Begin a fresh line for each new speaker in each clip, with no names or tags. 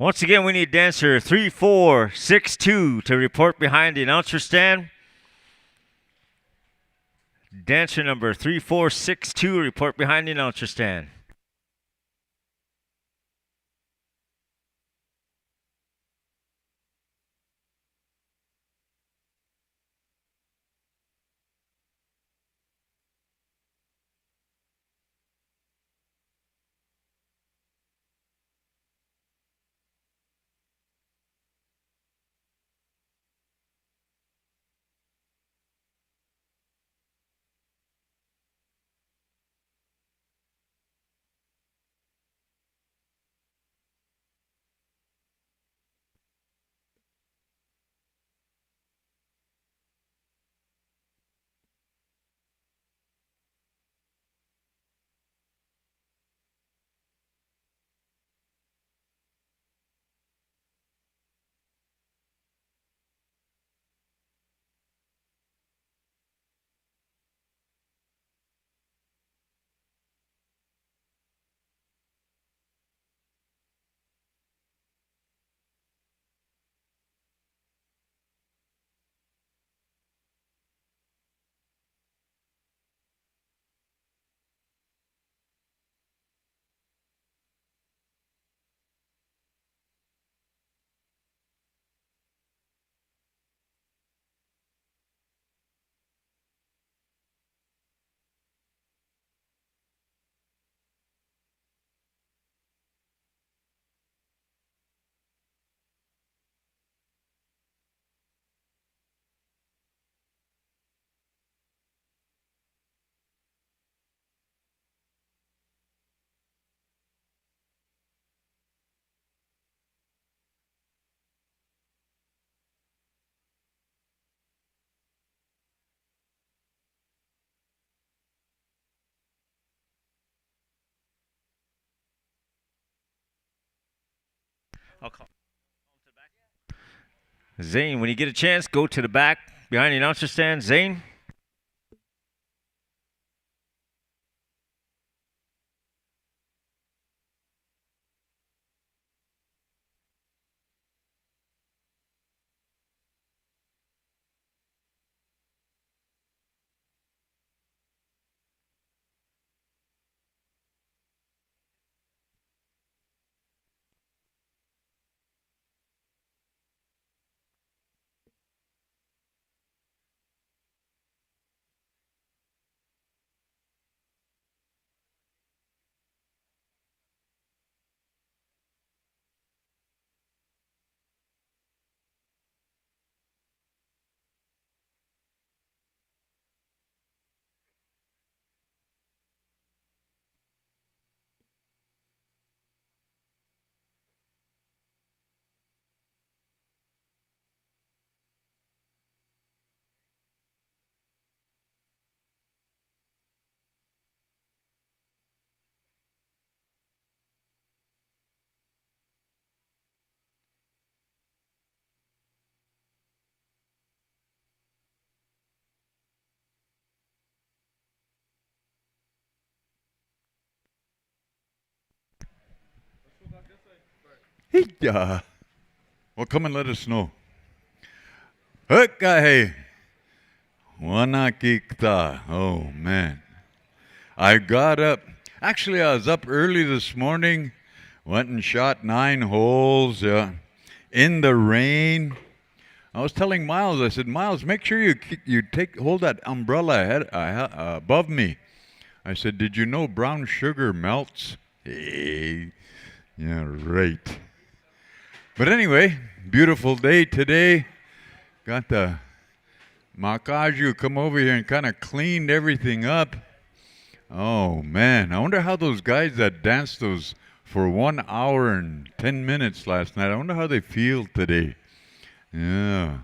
Once again, we need dancer 3462 to report behind the announcer stand. Dancer number 3462, report behind the announcer stand. I'll call. Zane, when you get a chance, go to the back behind the announcer stand. Zane.
Yeah. Well, come and let us know. Okay. Wanakikta. Oh, man. I got up. Actually, I was up early this morning. Went and shot 9 holes in the rain. I was telling Miles, I said, Miles, make sure you hold that umbrella above me. I said, did you know brown sugar melts? Hey, yeah, right. But anyway, beautiful day today. Got the Moccasin come over here and kind of cleaned everything up. Oh, man. I wonder how those guys that danced those for 1 hour and 10 minutes last night, I wonder how they feel today. Yeah.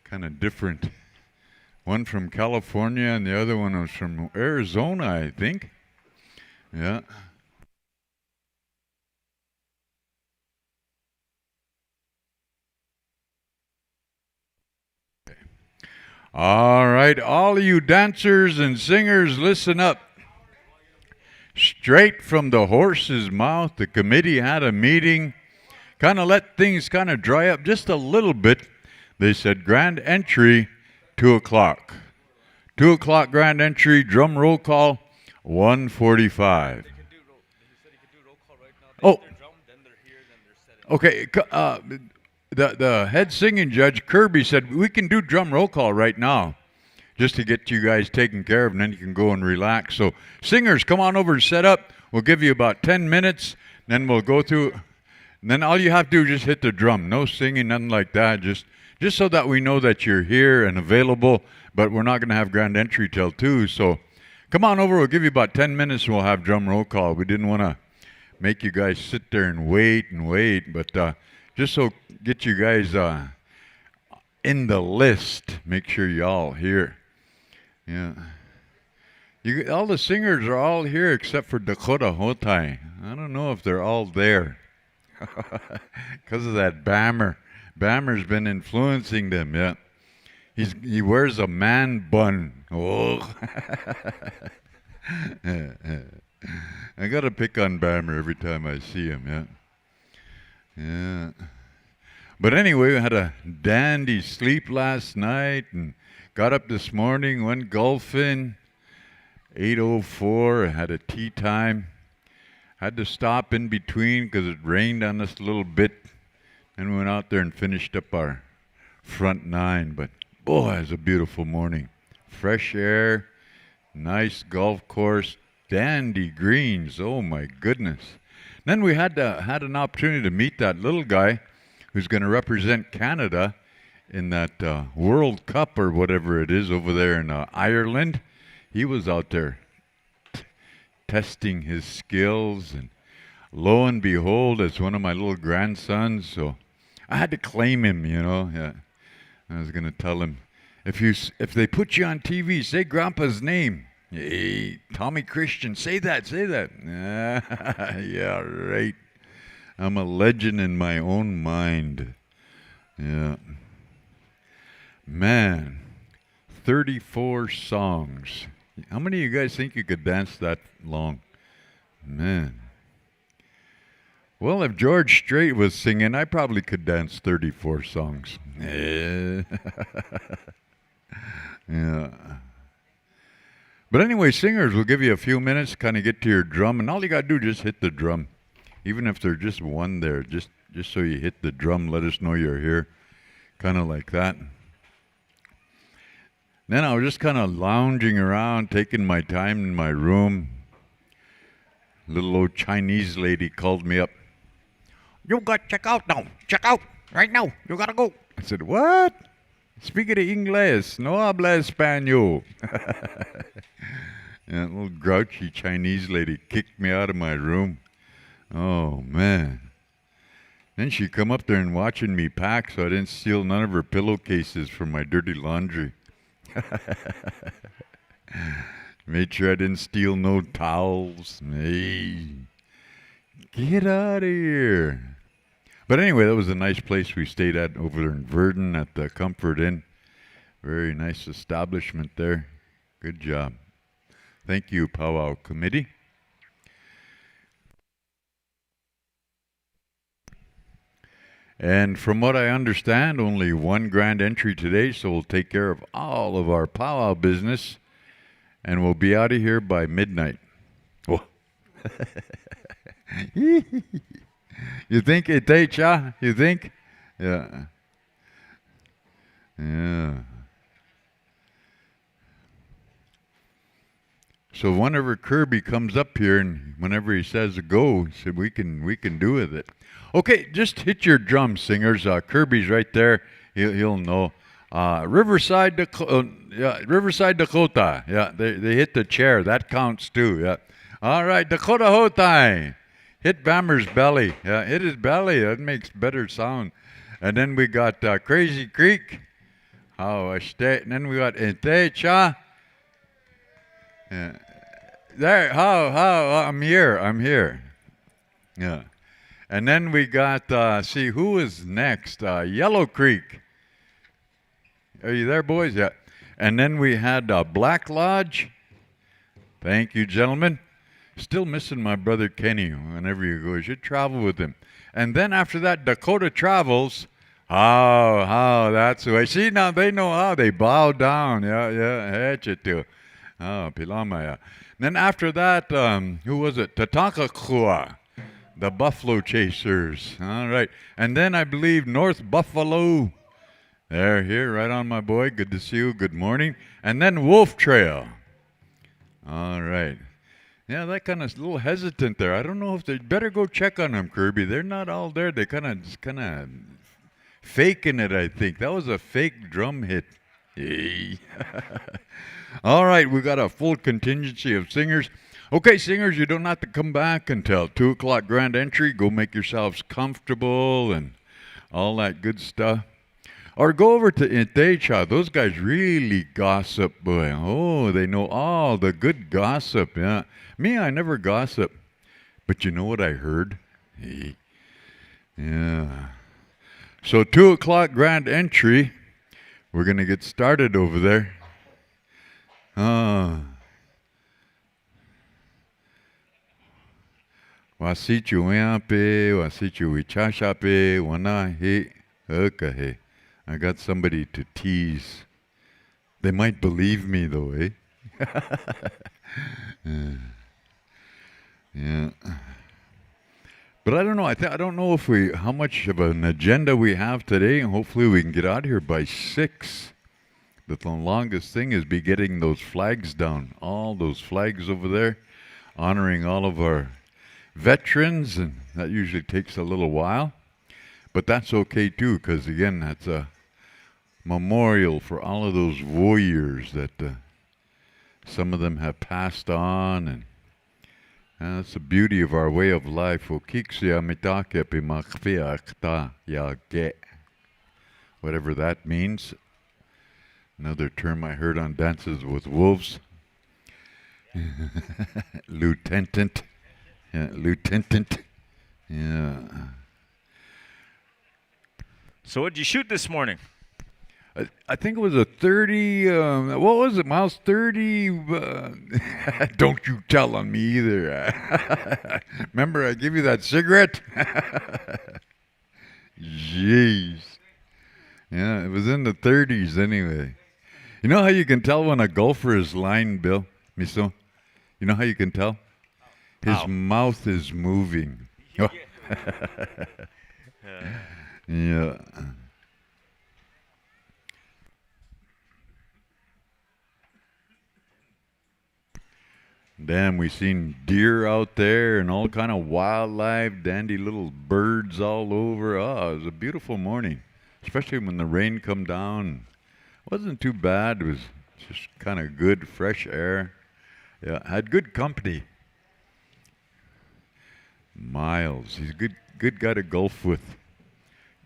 Kind of different. One from California and the other one was from Arizona, I think. Yeah. All right, all of you dancers and singers, listen up. Straight from the horse's mouth, the committee had a meeting kind of let things kind of dry up just a little bit. They said grand entry, 2 o'clock. 2 o'clock grand entry, drum roll call, 1:45. Oh. Okay. The head singing judge, Kirby, said we can do drum roll call right now just to get you guys taken care of, and then you can go and relax. So singers, come on over and set up. We'll give you about 10 minutes, then we'll go through. And then all you have to do is just hit the drum. No singing, nothing like that. Just so that we know that you're here and available, but we're not going to have grand entry till 2. So come on over. We'll give you about 10 minutes, and we'll have drum roll call. We didn't want to make you guys sit there and wait, but just so get you guys in the list. Make sure y'all here. Yeah. All the singers are all here except for Dakota Oyate. I don't know if they're all there because of that Bammer. Bammer's been influencing them. Yeah. He wears a man bun. Oh. I gotta pick on Bammer every time I see him. Yeah. But anyway, we had a dandy sleep last night and got up this morning, went golfing. 8:04, had a tea time. Had to stop in between because it rained on us a little bit. And we went out there and finished up our front 9. But boy, it was a beautiful morning. Fresh air, nice golf course, dandy greens. Oh my goodness. Then we had an opportunity to meet that little guy who's going to represent Canada in that World Cup or whatever it is over there in Ireland. He was out there testing his skills, and lo and behold, it's one of my little grandsons. So I had to claim him, Yeah. I was going to tell him, if they put you on TV, say Grandpa's name. Hey, Tommy Christian, say that. Yeah, right. I'm a legend in my own mind. Yeah. Man, 34 songs. How many of you guys think you could dance that long? Man. Well, if George Strait was singing, I probably could dance 34 songs. Yeah. But anyway, singers, we'll give you a few minutes to kind of get to your drum, and all you got to do is just hit the drum. Even if there's just one there, just so you hit the drum, let us know you're here. Kind of like that. Then I was just kind of lounging around, taking my time in my room. Little old Chinese lady called me up. You got to check out now. Check out right now. You got to go. I said, what? Speaking of English, no habla español. That little grouchy Chinese lady kicked me out of my room. Oh, man. Then she come up there and watching me pack so I didn't steal none of her pillowcases from my dirty laundry. Made sure I didn't steal no towels. Hey, get out of here. But anyway, that was a nice place we stayed at over there in Verdun at the Comfort Inn. Very nice establishment there. Good job. Thank you, Pow Wow Committee. And from what I understand, only one grand entry today, so we'll take care of all of our powwow business, and we'll be out of here by midnight. Oh. You think it takes, You think? Yeah. So whenever Kirby comes up here and whenever he says go, he said we can do with it. Okay, just hit your drum, singers. Kirby's right there. He'll know. Riverside Dakota. Yeah, they hit the chair. That counts too. Yeah. All right, Dakota Oyate. Hit Bammer's belly. Yeah, hit his belly. That makes better sound. And then we got Crazy Creek. And then we got Intecha. Yeah. There. How? I'm here. Yeah. And then we got, see, who is next? Yellow Creek. Are you there, boys? Yeah. And then we had Black Lodge. Thank you, gentlemen. Still missing my brother Kenny. Whenever you go, you should travel with him. And then after that, Dakota travels. That's the way. See, now they know how. They bow down. Yeah, too. Oh, Pilamaya. Then after that, who was it? Tatanka, the Buffalo Chasers. All right. And then I believe North Buffalo. They're here, right on, my boy. Good to see you. Good morning. And then Wolf Trail. All right. Yeah, that kind of a little hesitant there. I don't know if they better go check on them, Kirby. They're not all there. They kind of faking it, I think. That was a fake drum hit. Hey. All right, we got a full contingency of singers. Okay, singers, you don't have to come back until 2 o'clock grand entry. Go make yourselves comfortable and all that good stuff. Or go over to Intecha. Those guys really gossip, boy. Oh, they know all the good gossip, yeah. Me, I never gossip. But you know what I heard? Hey. Yeah. So 2 o'clock grand entry. We're going to get started over there. Wasichu weape, wasichu wichashape, wana he, okahe. I got somebody to tease. They might believe me, though, eh? Yeah. But I don't know. I don't know if how much of an agenda we have today, and hopefully we can get out of here by 6. But the longest thing is be getting those flags down. All those flags over there, honoring all of our veterans, and that usually takes a little while. But that's okay, too, because, again, that's a memorial for all of those warriors that some of them have passed on, and that's the beauty of our way of life. Whatever that means. Another term I heard on Dances with Wolves. Lieutenant. Yeah, lieutenant. Yeah.
So what'd you shoot this morning?
I think it was a 30, what was it, Miles? 30, don't you tell on me either. Remember, I give you that cigarette? Jeez. Yeah, it was in the 30s anyway. You know how you can tell when a golfer is lying, Bill? Miso? You know how you can tell? His mouth is moving. Yeah. Damn, we seen deer out there and all kind of wildlife, dandy little birds all over. Oh, it was a beautiful morning, especially when the rain come down. It wasn't too bad. It was just kind of good, fresh air. Yeah, had good company. Miles, he's a good guy to golf with.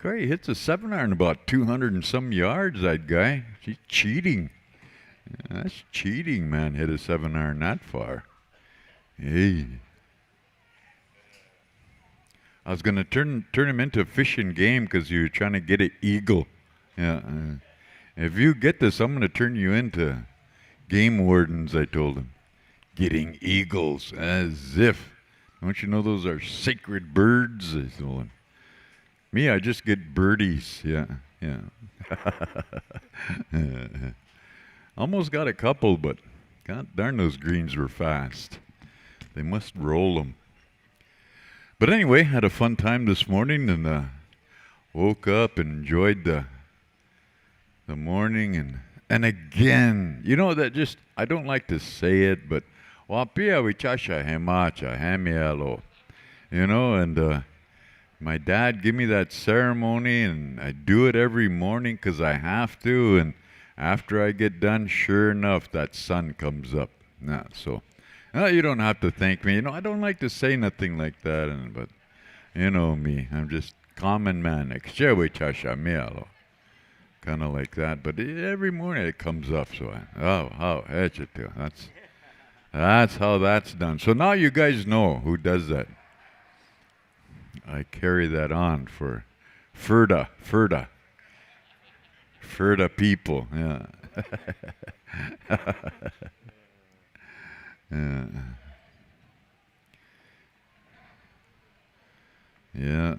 He hits a 7-iron about 200 and some yards, that guy. He's cheating. Yeah, that's cheating, man, hit a 7-iron that far. Hey. I was going to turn him into fish and game because you were trying to get an eagle. Yeah. If you get this, I'm going to turn you into game wardens, I told him. Getting eagles, as if. Don't you know those are sacred birds? I told him. Me, I just get birdies. Yeah. Almost got a couple, but god darn, those greens were fast. They must roll them. But anyway, had a fun time this morning, and woke up and enjoyed the morning, and again, you know, that just, I don't like to say it, but wapia wichasha hemacha hamialo, you know, and my dad gave me that ceremony, and I do it every morning because I have to, and after I get done, sure enough, that sun comes up. Nah, so you don't have to thank me. You know, I don't like to say nothing like that, but you know me, I'm just common man. Kind of like that, but every morning it comes up. So that's how that's done. So now you guys know who does that. I carry that on for Ferda people, yeah. Yeah. Yeah.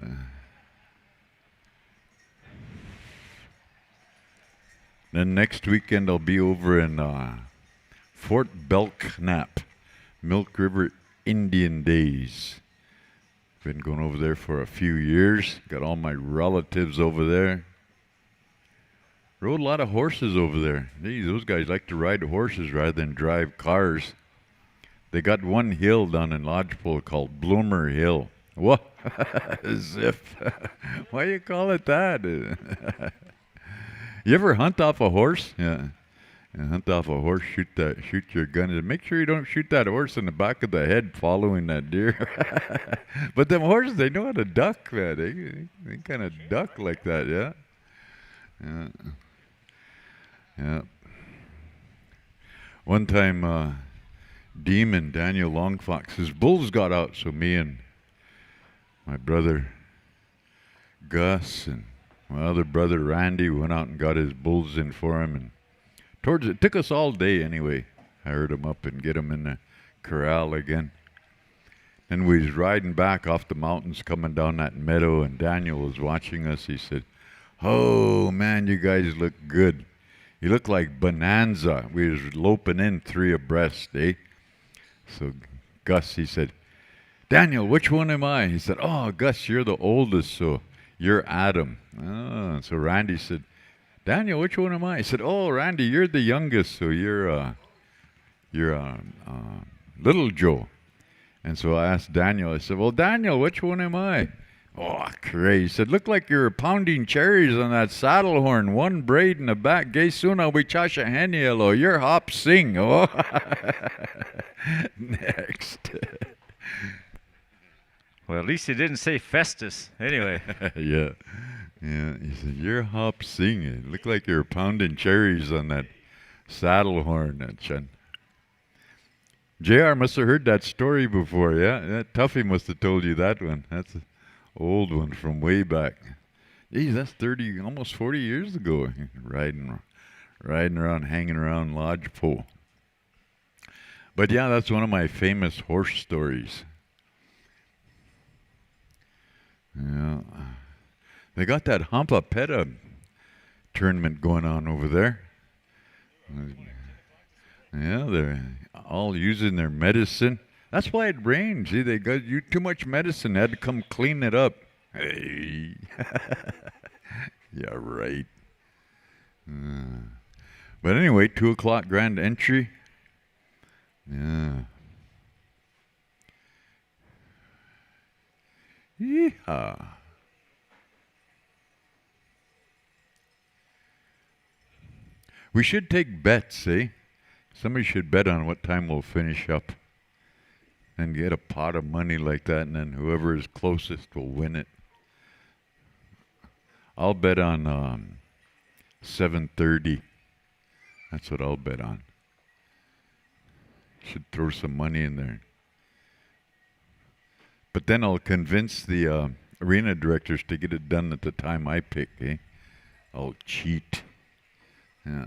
Then next weekend I'll be over in Fort Belknap, Milk River Indian Days. Been going over there for a few years. Got all my relatives over there. Rode a lot of horses over there. Those guys like to ride horses rather than drive cars. They got one hill down in Lodgepole called Bloomer Hill. What? As if. Why you call it that? You ever hunt off a horse? Yeah. And hunt off a horse, shoot your gun, and make sure you don't shoot that horse in the back of the head following that deer. But them horses, they know how to duck, man. They kind of duck like that, yeah. Yeah. Yeah. One time, Demon, Daniel Longfox, his bulls got out, so me and my brother Gus and my other brother Randy went out and got his bulls in for him, and it took us all day anyway. Herd him up and get him in the corral again. Then we was riding back off the mountains coming down that meadow, and Daniel was watching us. He said, "Oh man, you guys look good. You look like Bonanza." We was loping in 3 abreast, eh? So Gus, he said, "Daniel, which one am I?" He said, "Oh, Gus, you're the oldest, so you're Adam." Oh, so Randy said, "Daniel, which one am I?" He said, "Oh, Randy, you're the youngest, so you're Little Joe." And so I asked Daniel, I said, "Well, Daniel, which one am I?" "Oh, crazy." He said, "Look like you're pounding cherries on that saddle horn, one braid in the back. Gay suna we chasha henielo. You're hop sing." Oh. Next.
Well, at least he didn't say Festus. Anyway.
Yeah. Yeah. He said, "You're hop singing. Look like you're pounding cherries on that saddle horn, Chun." JR must have heard that story before, yeah? That Tuffy must have told you that one. That's an old one from way back. Geez, that's 30, almost 40 years ago. Riding around, hanging around Lodgepole. But yeah, that's one of my famous horse stories. Yeah. They got that Hampa Peta tournament going on over there. Yeah, they're all using their medicine. That's why it rained. See, they got you too much medicine. They had to come clean it up. Hey. Yeah, right. But anyway, 2 o'clock grand entry. Yeah. Yeehaw. We should take bets, eh? Somebody should bet on what time we'll finish up. And get a pot of money like that, and then whoever is closest will win it. I'll bet on 7:30. That's what I'll bet on. Should throw some money in there. But then I'll convince the arena directors to get it done at the time I pick, eh? I'll cheat. Yeah.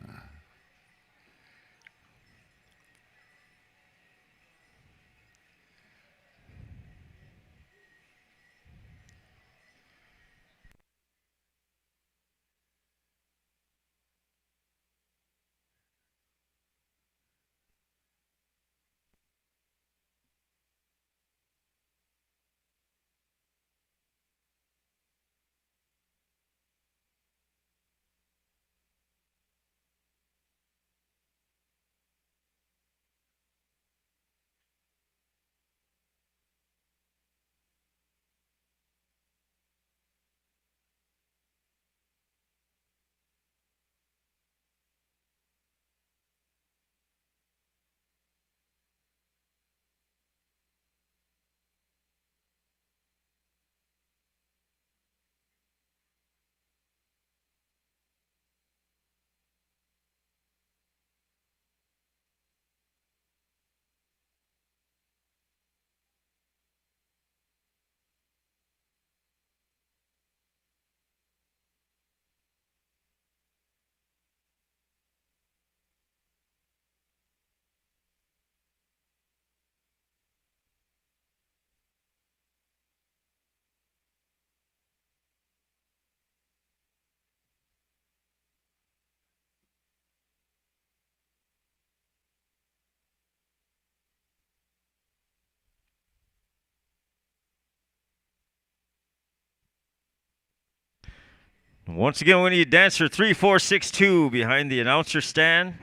Once again, we need dancer 3462 behind the announcer stand.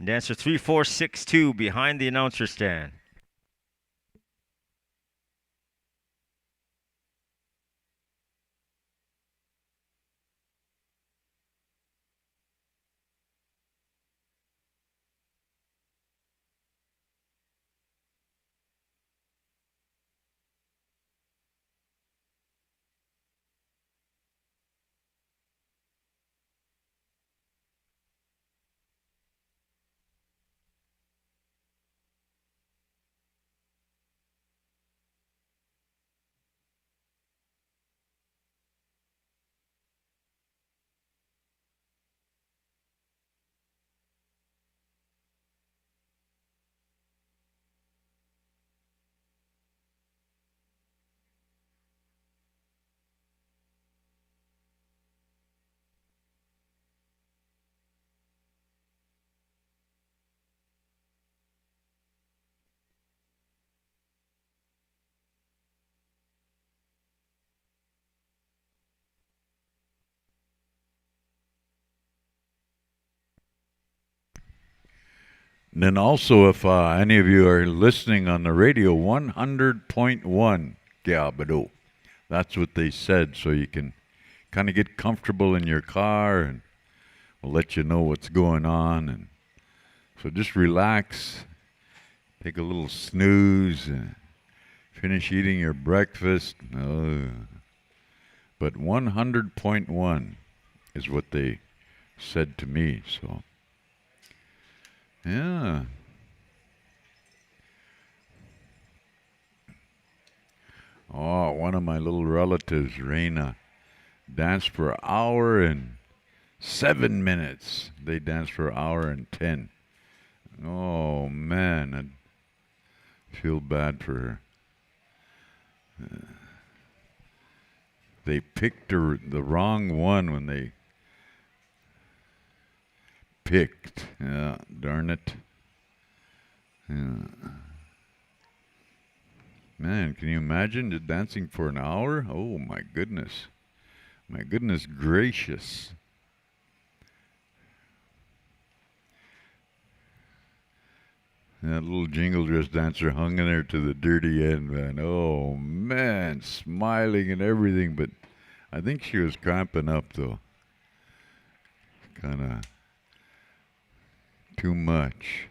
Dancer 3462 behind the announcer stand.
And then also, if any of you are listening on the radio, 100.1 Gabbard. That's what they said, so you can kind of get comfortable in your car, and we'll let you know what's going on. And so just relax, take a little snooze, and finish eating your breakfast. But 100.1 is what they said to me, so... Yeah. Oh, one of my little relatives, Raina, danced for an hour and 7 minutes. They danced for an hour and 10. Oh, man, I feel bad for her. They picked the wrong one when they picked. Yeah, darn it. Yeah. Man, can you imagine just dancing for an hour? Oh, my goodness. My goodness gracious. That little jingle dress dancer hung in there to the dirty end, man. Oh, man, smiling and everything, but I think she was cramping up, though. Kind of too much.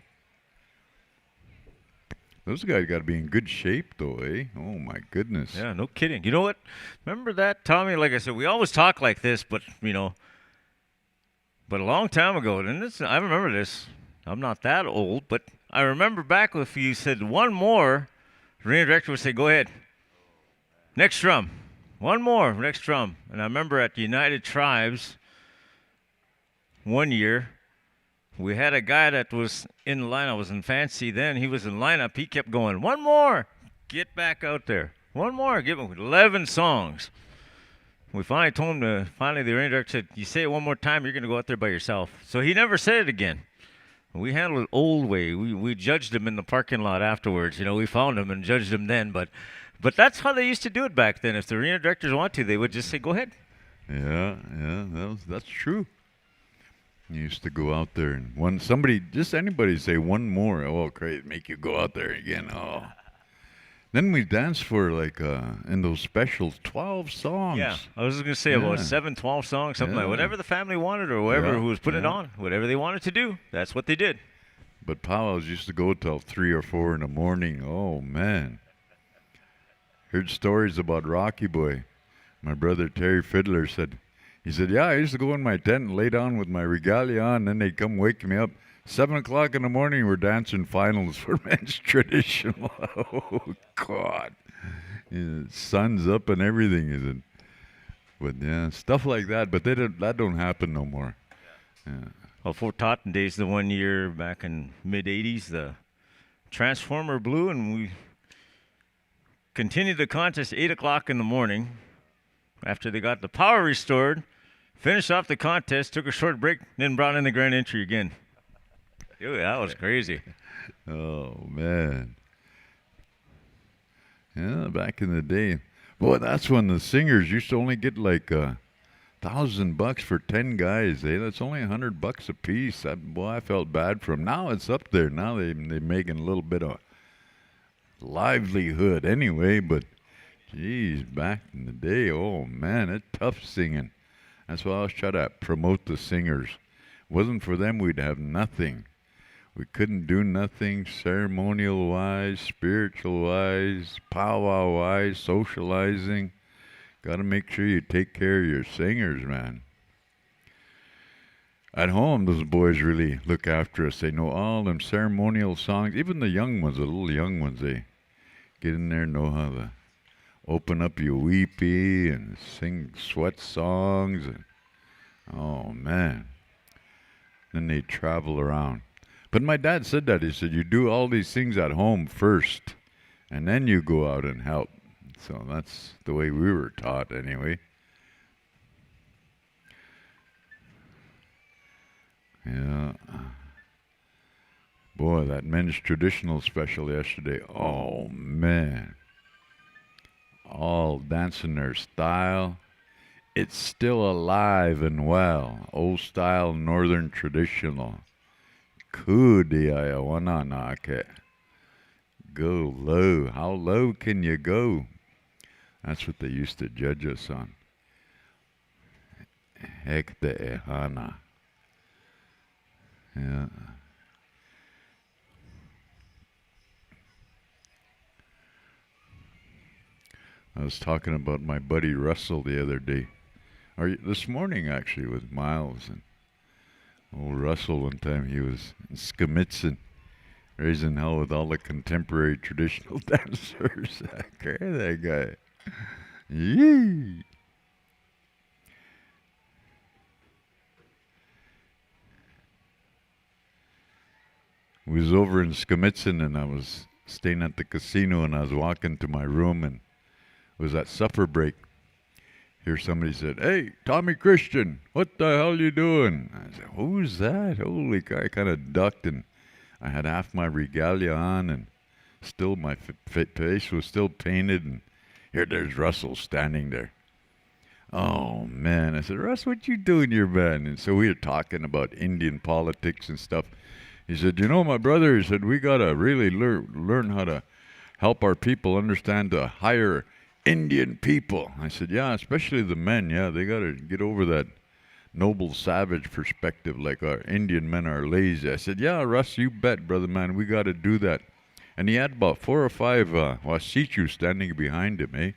Those guys got to be in good shape, though, eh? Oh, my goodness.
Yeah, no kidding. You know what? Remember that, Tommy? Like I said, we always talk like this, but, but a long time ago, and I remember this. I'm not that old, but I remember back if you said one more, the arena director would say, go ahead. Next drum. One more, next drum. And I remember at United Tribes one year, we had a guy that was in the lineup. I was in fancy then. He was in lineup. He kept going, one more. Get back out there. One more. Give him 11 songs. We finally told him the arena director said, you say it one more time, you're going to go out there by yourself. So he never said it again. We handled it old way. We judged him in the parking lot afterwards. We found him and judged him then. But that's how they used to do it back then. If the arena directors want to, they would just say, go ahead.
Yeah, that's true. You used to go out there and anybody say one more. Oh, great, make you go out there again. Oh. Then we danced for in those specials, 12 songs.
Yeah, I was just going to say about 7, 12 songs, something like whatever the family wanted or whoever who was putting it on, whatever they wanted to do, that's what they did.
But powwows used to go till 3 or 4 in the morning. Oh, man. Heard stories about Rocky Boy. My brother Terry Fiddler said, yeah, I used to go in my tent and lay down with my regalia on, and then they'd come wake me up. 7 o'clock in the morning, we're dancing finals for men's traditional. Oh, God. Sun's up and everything, is it? But, yeah, stuff like that. But that don't happen no more. Yeah.
Well, Fort Totten days, the one year back in mid-'80s, the transformer blew, and we continued the contest 8 o'clock in the morning. After they got the power restored, finished off the contest, took a short break, then brought in the grand entry again. Dude, that was crazy.
Oh, man. Yeah, back in the day. Boy, that's when the singers used to only get $1,000 for 10 guys, eh? That's only $100 a piece. Boy, I felt bad for them. Now it's up there. Now they're making a little bit of livelihood anyway, but geez, back in the day, oh man, it's tough singing. That's why I was trying to promote the singers. Wasn't for them, we'd have nothing. We couldn't do nothing ceremonial-wise, spiritual-wise, powwow-wise, socializing. Got to make sure you take care of your singers, man. At home, those boys really look after us. They know all them ceremonial songs. Even the young ones, the little young ones, they get in there and know how to open up your weepy and sing sweat songs. And, oh, man. Then they travel around. But my dad said that. He said, you do all these things at home first, and then you go out and help. So that's the way we were taught anyway. Yeah. Boy, that men's traditional special yesterday. Oh, man. All dancing their style. It's still alive and well. Old style northern traditional. Kudiayawananake. Go low. How low can you go? That's what they used to judge us on. Hekte ehana. Yeah. I was talking about my buddy Russell the other day. This morning, actually, with Miles. And old Russell, one time, he was in Skamitzen, raising hell with all the contemporary traditional dancers. Okay, that guy. Yee. We was over in Skamitzen, and I was staying at the casino, and I was walking to my room, and it was at supper break. Here somebody said, "Hey, Tommy Christian, what the hell you doing?" I said, "Who's that?" Holy cow, I kind of ducked, and I had half my regalia on, and still my face was still painted, and here there's Russell standing there. Oh, man. I said, "Russ, what you doing here, man?" And so we were talking about Indian politics and stuff. He said, "You know, my brother," he said, "we got to really learn how to help our people understand the higher Indian people." I said, "Yeah, especially the men. Yeah, they got to get over that noble savage perspective, like our Indian men are lazy." I said, "Yeah, Russ, you bet, brother man, we got to do that." And he had about 4 or 5 Wacipi standing behind him, eh?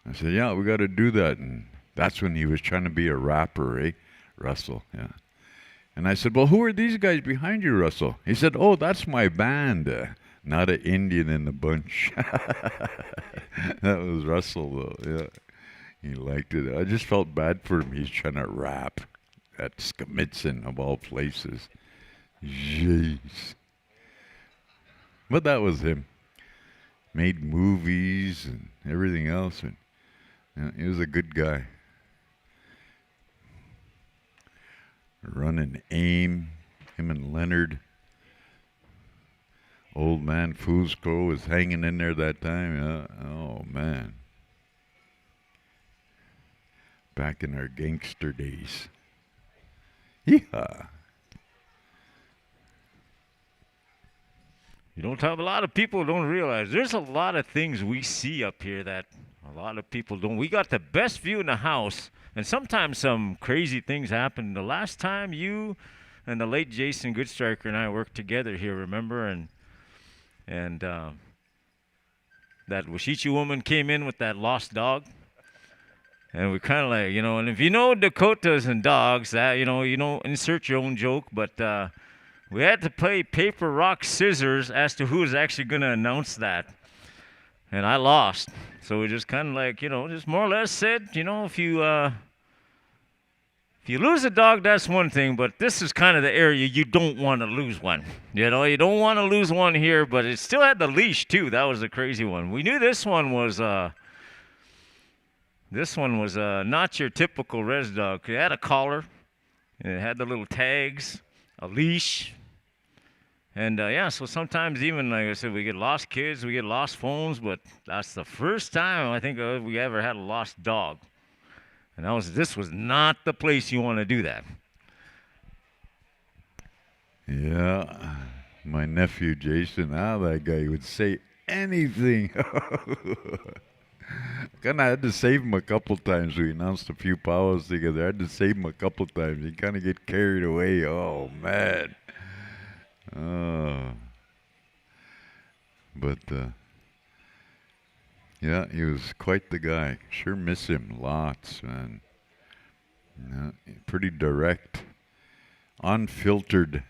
I said, "Yeah, we got to do that." And that's when he was trying to be a rapper, eh? Russell, yeah. And I said, "Well, who are these guys behind you, Russell?" He said, "Oh, that's my band. Not an Indian in the bunch." That was Russell, though, yeah. He liked it. I just felt bad for him. He's trying to rap at Skamitzen, of all places. Jeez. But that was him. Made movies and everything else. And he was a good guy. Running AIM, him and Leonard. Old man Fusco was hanging in there that time. Oh, man. Back in our gangster days. Yeehaw.
You don't have a lot of people don't realize there's a lot of things we see up here that a lot of people don't. We got the best view in the house, and sometimes some crazy things happen. The last time you and the late Jason Goodstriker and I worked together here, remember? And that Wacipi woman came in with that lost dog. And we kind of like, and if you know Dakotas and dogs, that, you don't insert your own joke, but we had to play paper, rock, scissors as to who was actually going to announce that. And I lost. So we just kind of like, just more or less said, if you lose a dog, that's one thing, but this is kind of the area you don't want to lose one. You don't want to lose one here, but it still had the leash, too. That was the crazy one. We knew this one was not your typical res dog. It had a collar, and it had the little tags, a leash. And, so sometimes even, like I said, we get lost kids, we get lost phones, but that's the first time I think we ever had a lost dog. And this was not the place you want to do that.
Yeah, my nephew Jason, that guy would say anything. Kind of had to save him a couple times. We announced a few powwows together. I had to save him a couple times. He kind of get carried away. Oh man. Oh. But yeah, he was quite the guy. Sure miss him lots, man. Yeah, pretty direct, unfiltered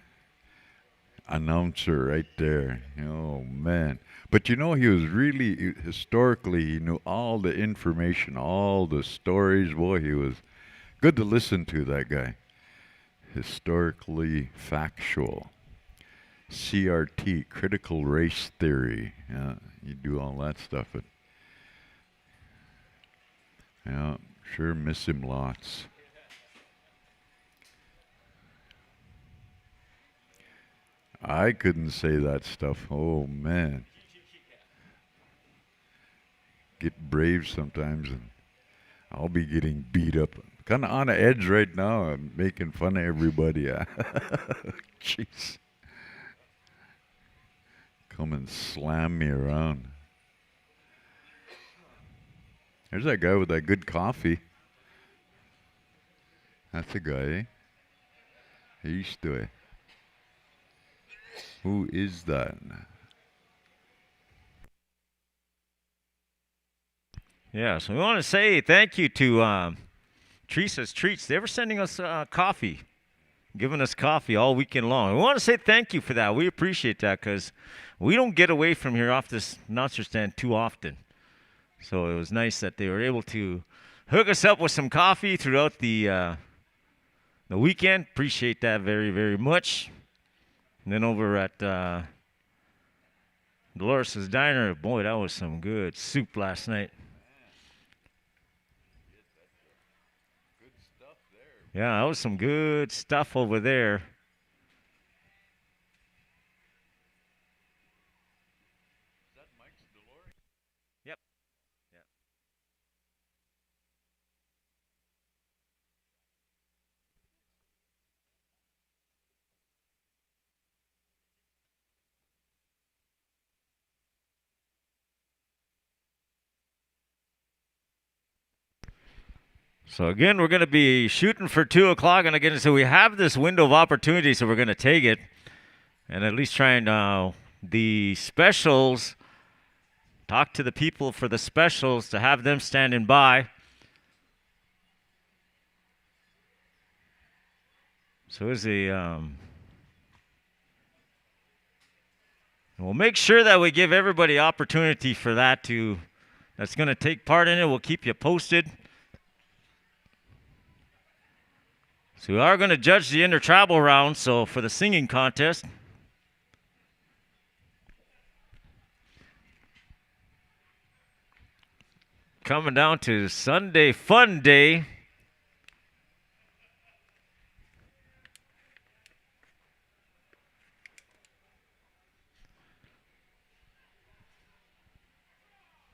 announcer right there. Oh man. But he was really historically, he knew all the information, all the stories. Boy, he was good to listen to, that guy. Historically factual. CRT, critical race theory. Yeah, you do all that stuff. But yeah, sure miss him lots. I couldn't say that stuff. Oh man. Get brave sometimes, and I'll be getting beat up. Kind of on the edge right now. I'm making fun of everybody. Jeez. Come and slam me around. There's that guy with that good coffee. That's a guy, eh? He's doing. Who is that?
Yeah, so we want to say thank you to Teresa's Treats. They were sending us coffee, giving us coffee all weekend long. We want to say thank you for that. We appreciate that because we don't get away from here off this announcer stand too often. So it was nice that they were able to hook us up with some coffee throughout the weekend. Appreciate that very, very much. And then over at Delores' Diner, boy, that was some good soup last night. Yeah, that was some good stuff over there. Is that Mike's Delores? Yep. Yep. So again, we're going to be shooting for 2 o'clock, and again, so we have this window of opportunity, so we're going to take it, and at least try and the specials, talk to the people for the specials to have them standing by. So is we'll make sure that we give everybody opportunity for that that's going to take part in it. We'll keep you posted. So we are going to judge the inter-tribal round, so for the singing contest. Coming down to Sunday Fun Day.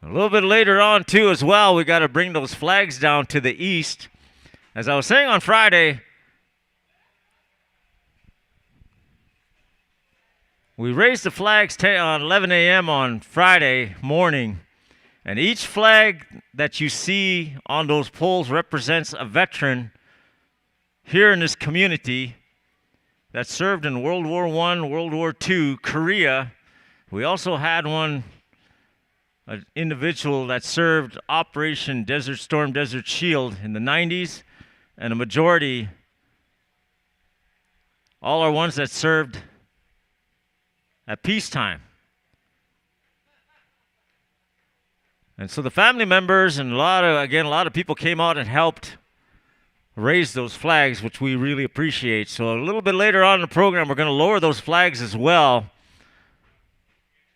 A little bit later on, too, as well, we got to bring those flags down to the east. As I was saying on Friday, we raised the flags on 11 a.m. on Friday morning, and each flag that you see on those poles represents a veteran here in this community that served in World War I, World War II, Korea. We also had an individual that served Operation Desert Storm, Desert Shield in the 90s, and a majority, all are ones that served at peacetime. And so the family members and a lot of people came out and helped raise those flags, which we really appreciate. So a little bit later on in the program, we're going to lower those flags as well.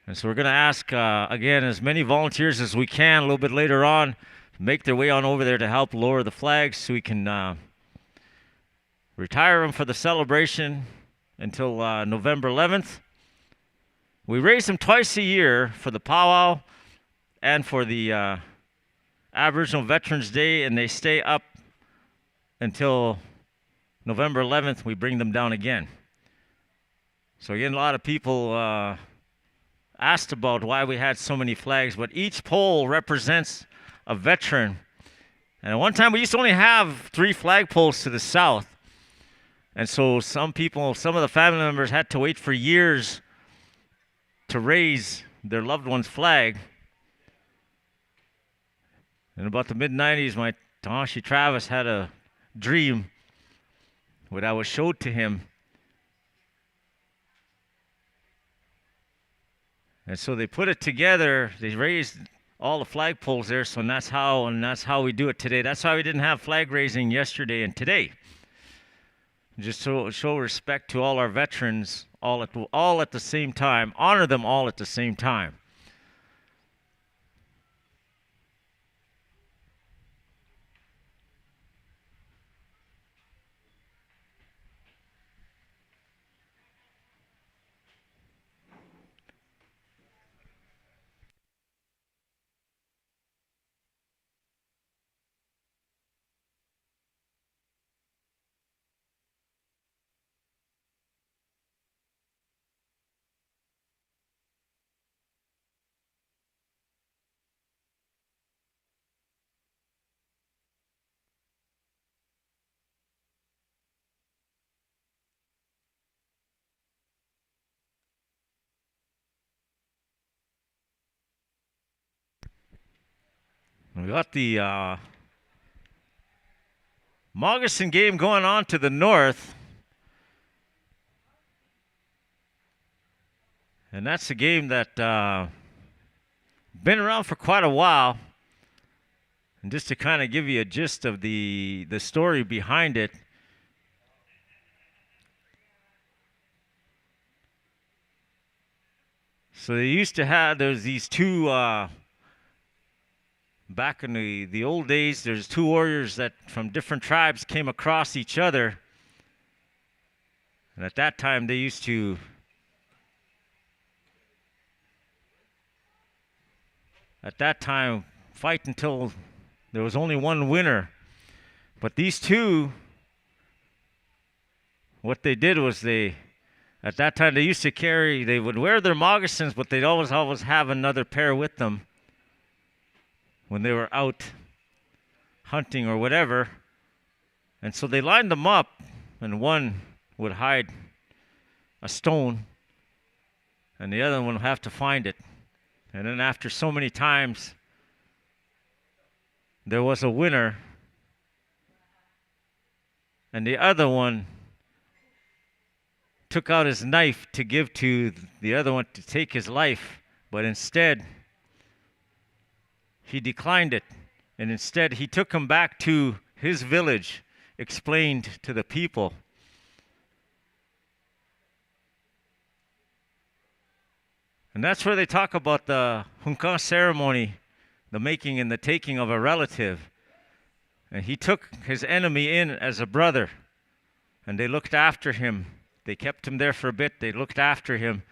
And so we're going to ask, again, as many volunteers as we can a little bit later on to make their way on over there to help lower the flags so we can retire them for the celebration until November 11th. We raise them twice a year for the powwow and for the Aboriginal Veterans Day, and they stay up until November 11th, we bring them down again. So again, a lot of people asked about why we had so many flags, but each pole represents a veteran. And at one time, we used to only have 3 flagpoles to the south. And so some of the family members had to wait for years to raise their loved one's flag. In about the mid-90s, my Tanashi Travis had a dream that was showed to him. And so they put it together. They raised all the flagpoles there, so that's how we do it today. That's why we didn't have flag raising yesterday and today. Just show respect to all our veterans, all at the same time. Honor them all at the same time. We got the Moccasin game going on to the north. And that's a game that been around for quite a while. And just to kind of give you a gist of the story behind it. So they used to have, there's these two, back in the old days, there's 2 warriors that from different tribes came across each other. And at that time, they used to fight until there was only one winner. But these two, what they did was at that time they used to they would wear their moccasins, but they'd always have another pair with them when they were out hunting or whatever. And so they lined them up, and one would hide a stone, and the other one would have to find it. And then after so many times, there was a winner, and the other one took out his knife to give to the other one to take his life, but instead he declined it, and instead he took him back to his village, explained to the people. And that's where they talk about the hunka ceremony, the making and the taking of a relative. And he took his enemy in as a brother, and they looked after him. They kept him there for a bit. They looked after him.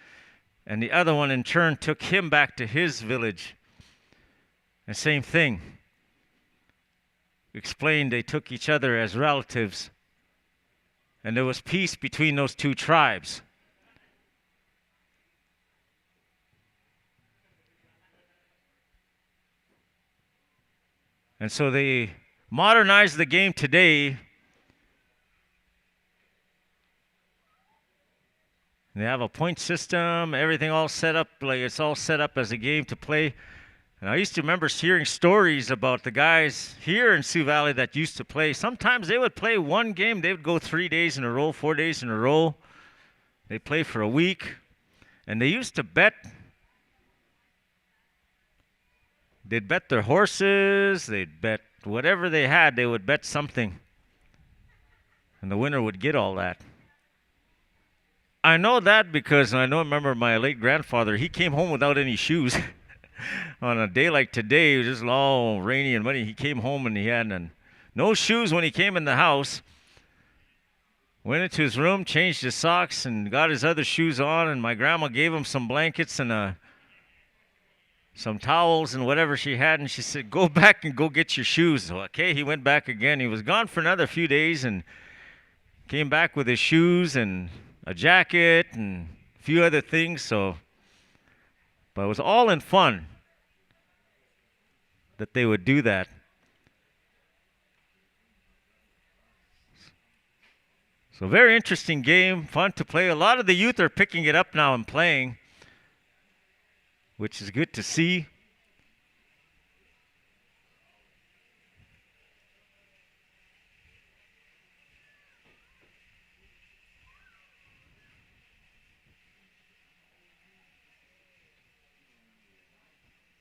And the other one in turn took him back to his village. And same thing. Explained they took each other as relatives. And there was peace between those 2 tribes. And so they modernized the game today. They have a point system, everything all set up, like it's all set up as a game to play. And I used to remember hearing stories about the guys here in Sioux Valley that used to play. Sometimes they would play one game, they would go 3 days in a row, 4 days in a row. They'd play for a week. And they used to bet. They'd bet their horses, they'd bet whatever they had, they would bet something. And the winner would get all that. I know that because I remember my late grandfather, he came home without any shoes. On a day like today, it was just all rainy and muddy. He came home and he had no shoes when he came in the house. Went into his room, changed his socks, and got his other shoes on. And my grandma gave him some blankets and some towels and whatever she had, and she said, "Go back and go get your shoes." So, okay, he went back again. He was gone for another few days and came back with his shoes and a jacket and a few other things. So, but it was all in fun that they would do that. So very interesting game, fun to play. A lot of the youth are picking it up now and playing, which is good to see.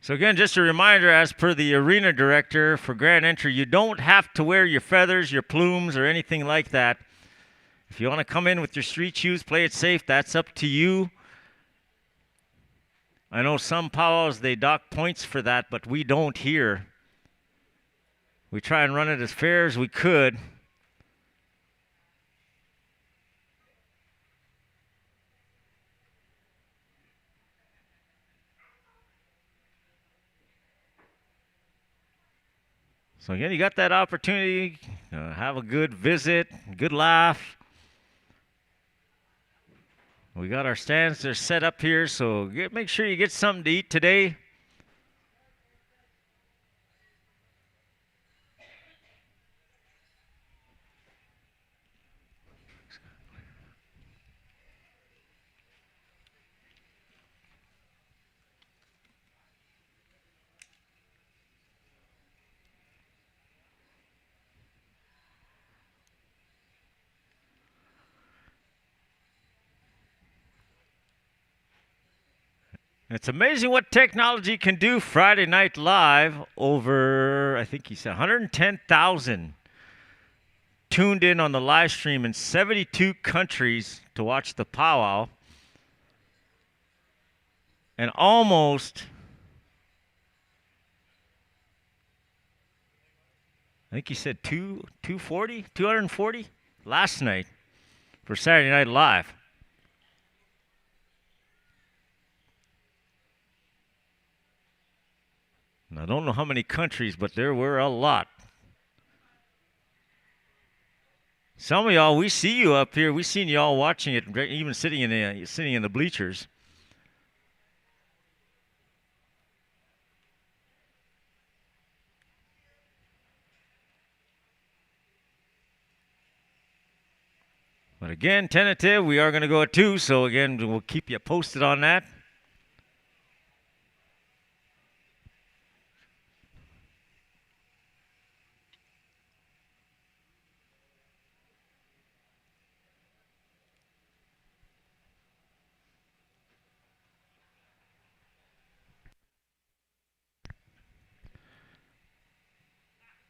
So again, just a reminder, as per the arena director, for grand entry, you don't have to wear your feathers, your plumes, or anything like that. If you want to come in with your street shoes, play it safe, that's up to you. I know some powwows, they dock points for that, but we don't here. We try and run it as fair as we could. So again, you got that opportunity, have a good visit, good laugh. We got our stands, they're set up here, so make sure you get something to eat today. It's amazing what technology can do. Friday Night Live, over, I think he said 110,000 tuned in on the live stream in 72 countries to watch the powwow. And almost, I think he said 240 last night for Saturday Night Live. I don't know how many countries, but there were a lot. Some of y'all, we see you up here. We seen y'all watching it, even sitting in the bleachers. But again, tentative, we are going to go at 2, so again, we'll keep you posted on that.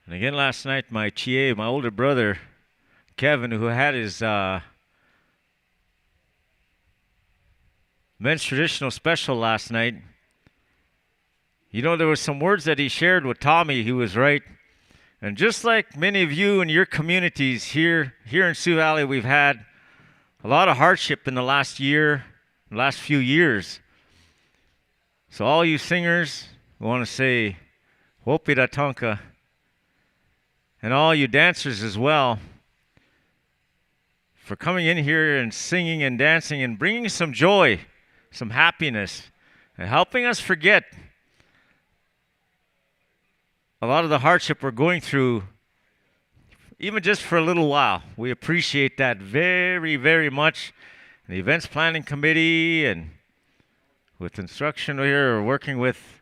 And again, last night, my chie, my older brother, Kevin, who had his men's traditional special last night, you know, there were some words that he shared with Tommy. He was right. And just like many of you in your communities here in Sioux Valley, we've had a lot of hardship in the last few years. So all you singers, we want to say, Wopira Tonka, and all you dancers as well, for coming in here and singing and dancing and bringing some joy, some happiness, and helping us forget a lot of the hardship we're going through, even just for a little while. We appreciate that very, very much. The events planning committee and with instruction here, or working with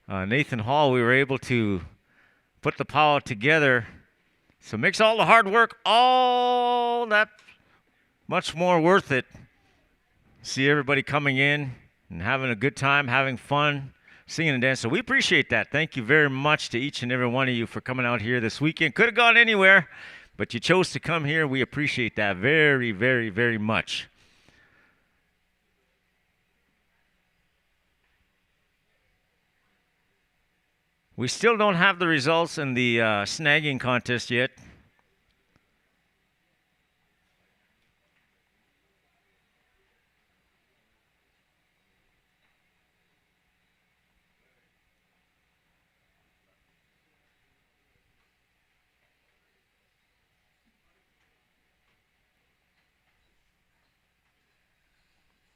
Nathan Hall, we were able to put the powwow together. So it makes all the hard work all that much more worth it. See everybody coming in and having a good time, having fun, singing and dancing. So we appreciate that. Thank you very much to each and every one of you for coming out here this weekend. Could have gone anywhere, but you chose to come here. We appreciate that very, very, very much. We still don't have the results in the snagging contest yet.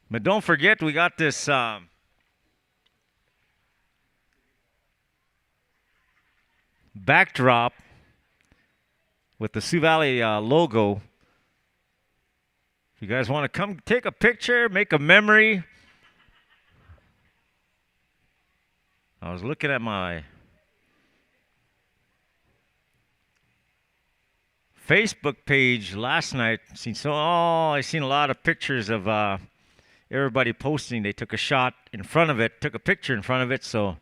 But don't forget, we got this backdrop with the Sioux Valley logo. If you guys want to come take a picture, make a memory. I was looking at my Facebook page last night. I seen a lot of pictures of everybody posting. They took a shot in front of it, took a picture in front of it. So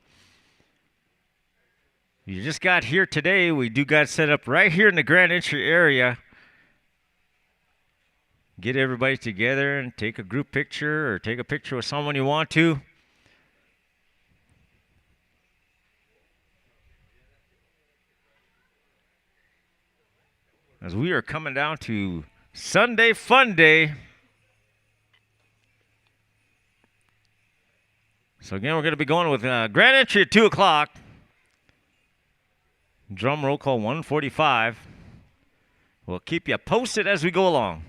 you just got here today. We do got set up right here in the Grand Entry area. Get everybody together and take a group picture or take a picture with someone you want to. As we are coming down to Sunday Fun Day. So again, we're going to be going with Grand Entry at 2 o'clock. Drum roll call 145. We'll keep you posted as we go along.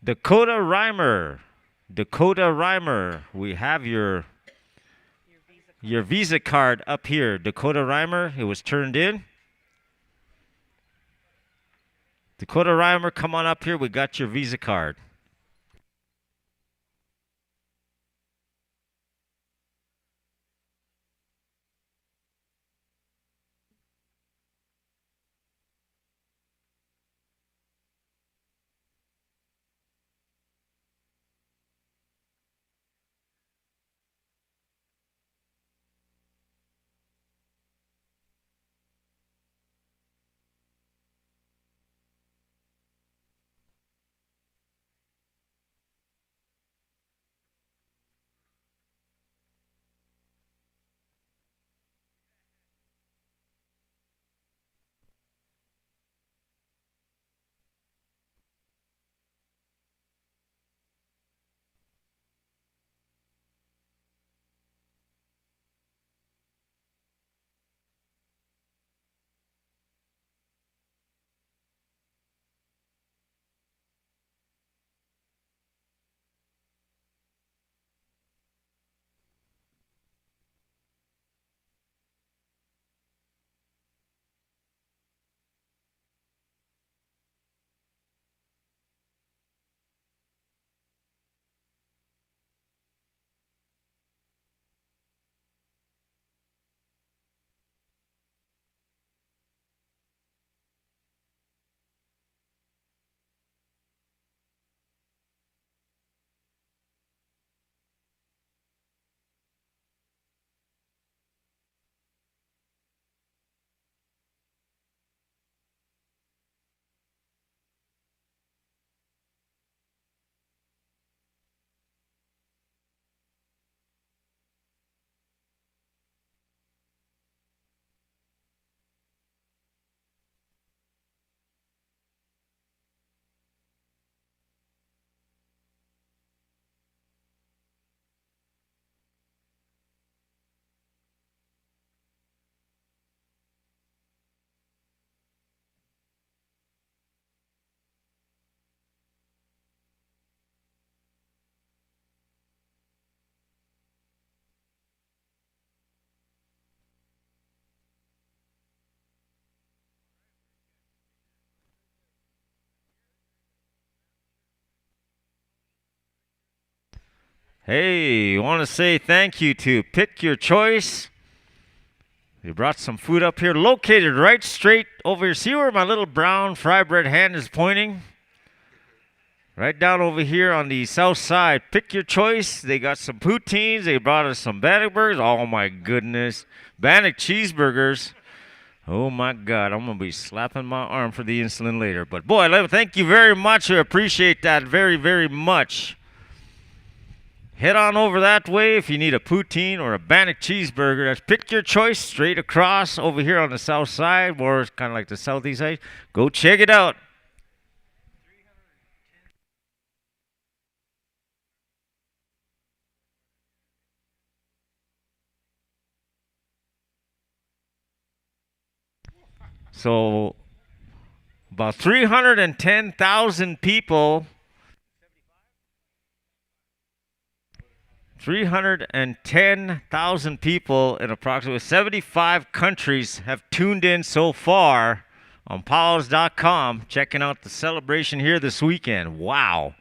Dakota Rhymer. Dakota Rhymer. We have your Visa card up here. Dakota Rhymer. It was turned in. Dakota Rhymer, come on up here. We got your Visa card. Hey, want to say thank you to Pick Your Choice. They brought some food up here, located right straight over here. See where my little brown fry bread hand is pointing? Right down over here on the south side. Pick Your Choice. They got some poutines. They brought us some Bannock burgers. Oh, my goodness. Bannock cheeseburgers. Oh, my God. I'm going to be slapping my arm for the insulin later. But, boy, thank you very much. I appreciate that very, very much. Head on over that way if you need a poutine or a Bannock cheeseburger. That's Pick Your Choice straight across over here on the south side, or kind of like the southeast side. Go check it out. So about 310,000 people. 310,000 people in approximately 75 countries have tuned in so far on powwows.com, checking out the celebration here this weekend. Wow.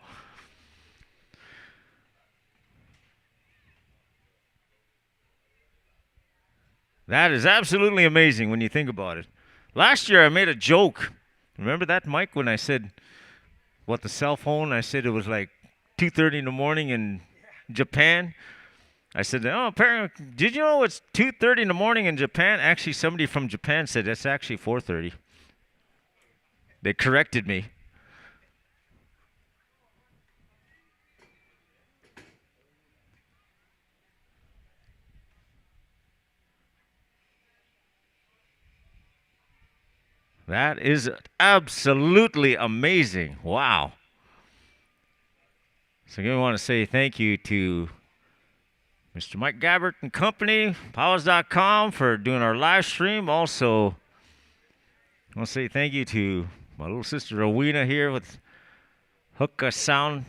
That is absolutely amazing when you think about it. Last year I made a joke. Remember that, Mike, when I said what the cell phone, I said it was like 2:30 in the morning in Japan. I said, oh, apparently, did you know it's 2:30 in the morning in Japan? Actually, somebody from Japan said that's actually 4:30. They corrected me. That is absolutely amazing. Wow. So again, I want to say thank you to Mr. Mike Gabbard and company, powwows.com, for doing our live stream. Also, I want to say thank you to my little sister Rowena here with Hookah Sound.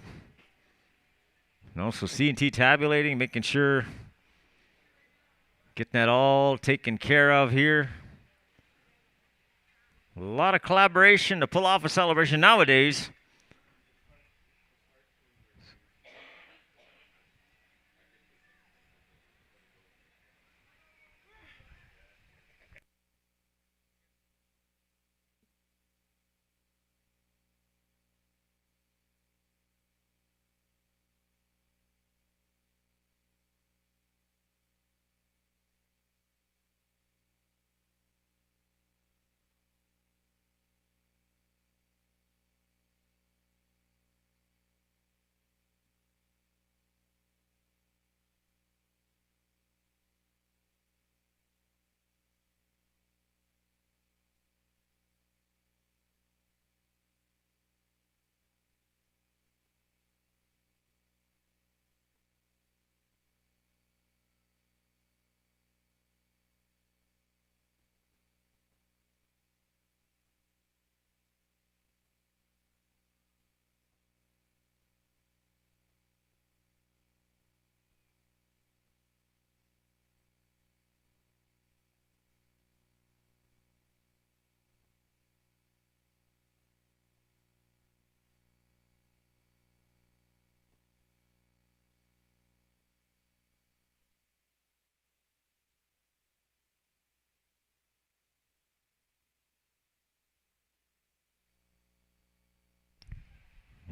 And also C&T Tabulating, making sure getting that all taken care of here. A lot of collaboration to pull off a celebration nowadays.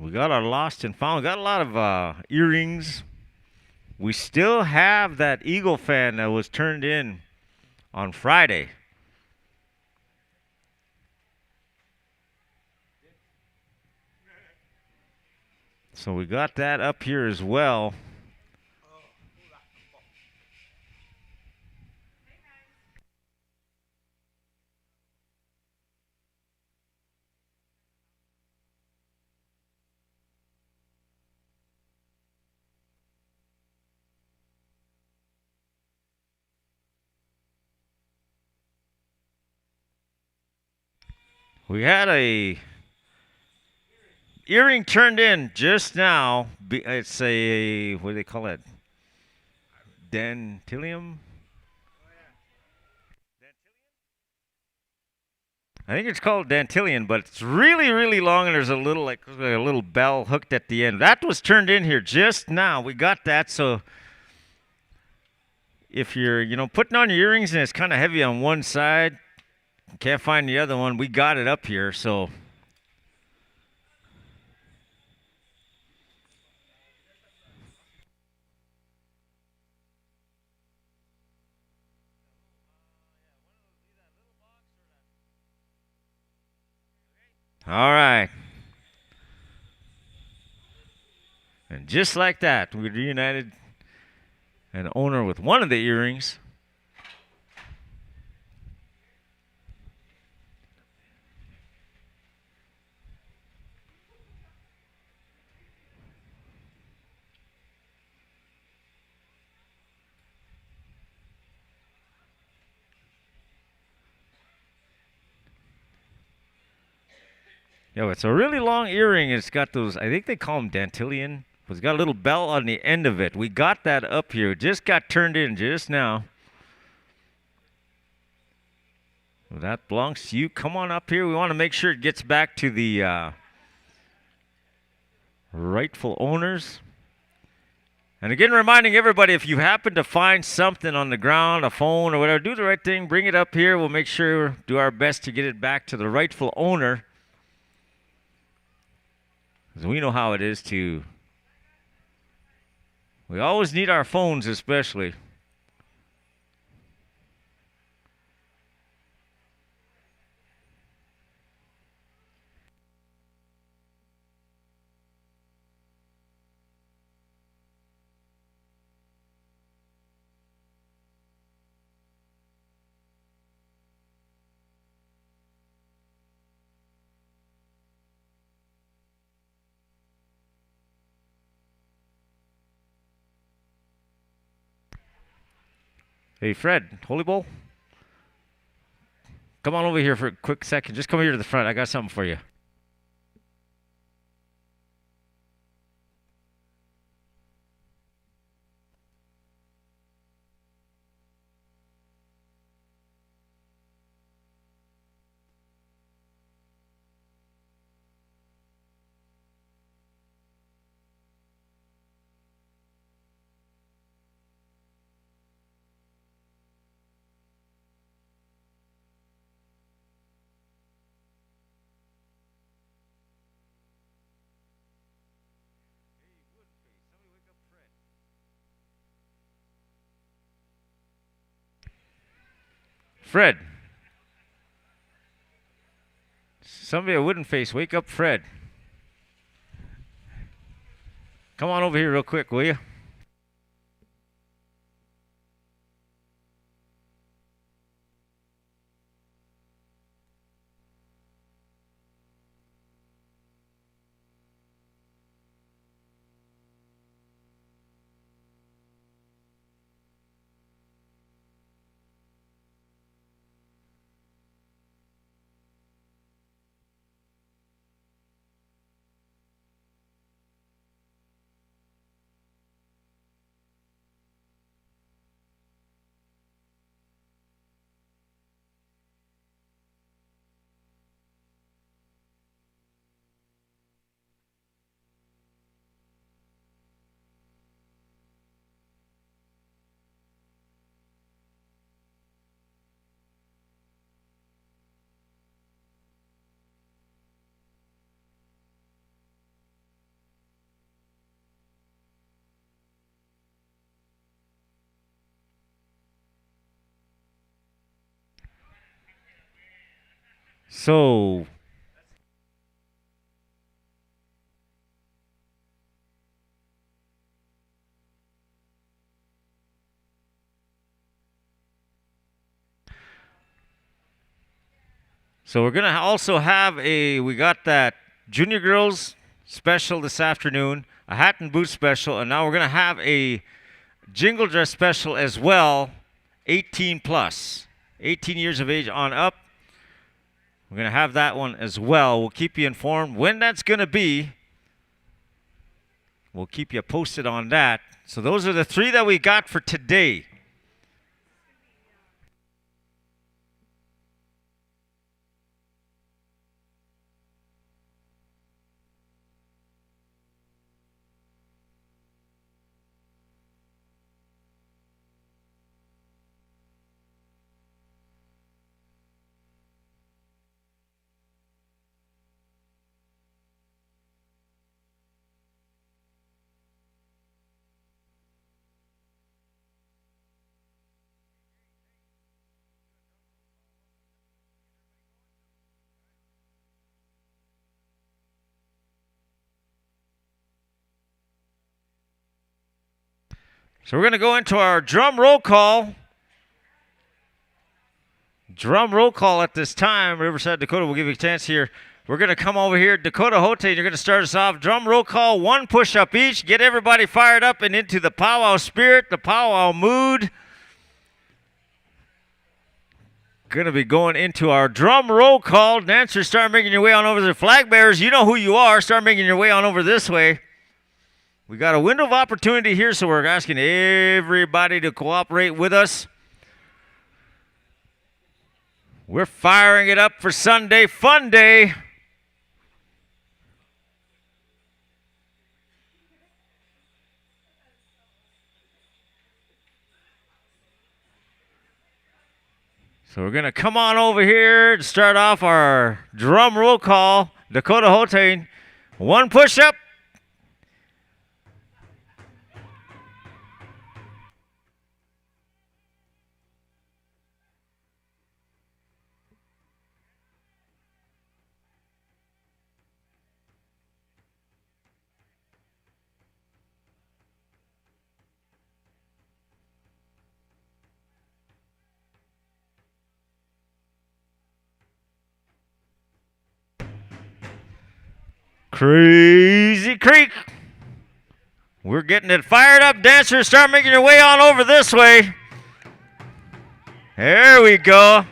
We got our lost and found. We got a lot of earrings. We still have that Eagle fan that was turned in on Friday. So we got that up here as well. We had a earring turned in just now. It's a, what do they call it? Dentilium? I think it's called Dantillion, but it's really, really long, and there's a little like a little bell hooked at the end. That was turned in here just now. We got that, so if you're, putting on your earrings and it's kind of heavy on one side, can't find the other one, we got it up here, so. All right. And just like that, we reunited an owner with one of the earrings. Yo, it's a really long earring. It's got those, I think they call them Dantillion. It's got a little bell on the end of it. We got that up here. It just got turned in just now. Well, that belongs to you. Come on up here. We want to make sure it gets back to the rightful owners. And again, reminding everybody, if you happen to find something on the ground, a phone or whatever, do the right thing. Bring it up here. We'll make sure, do our best to get it back to the rightful owner. Because we know how it is to... We always need our phones, especially. Hey, Fred, Holy Bowl? Come on over here for a quick second. Just come here to the front. I got something for you. Fred. Somebody a wooden face. Wake up, Fred. Come on over here real quick, will you? So, we're going to also have we got that Junior Girls special this afternoon, a hat and boot special, and now we're going to have a jingle dress special as well, 18 plus, 18 years of age on up. We're going to have that one as well. We'll keep you informed when that's going to be. We'll keep you posted on that. So those are the three that we got for today. So we're going to go into our drum roll call. Drum roll call at this time. Riverside, Dakota, we'll give you a chance here. We're going to come over here. Dakota Oyate, you're going to start us off. Drum roll call, 1 push-up each. Get everybody fired up and into the powwow spirit, the powwow mood. Going to be going into our drum roll call. Dancers, start making your way on over. The flag bearers, you know who you are. Start making your way on over this way. We got a window of opportunity here, so we're asking everybody to cooperate with us. We're firing it up for Sunday Fun Day. So we're going to come on over here to start off our drum roll call. Dakota Oyate, 1 push-up. Crazy Creek. We're getting it fired up. Dancers, start making your way on over this way. There we go.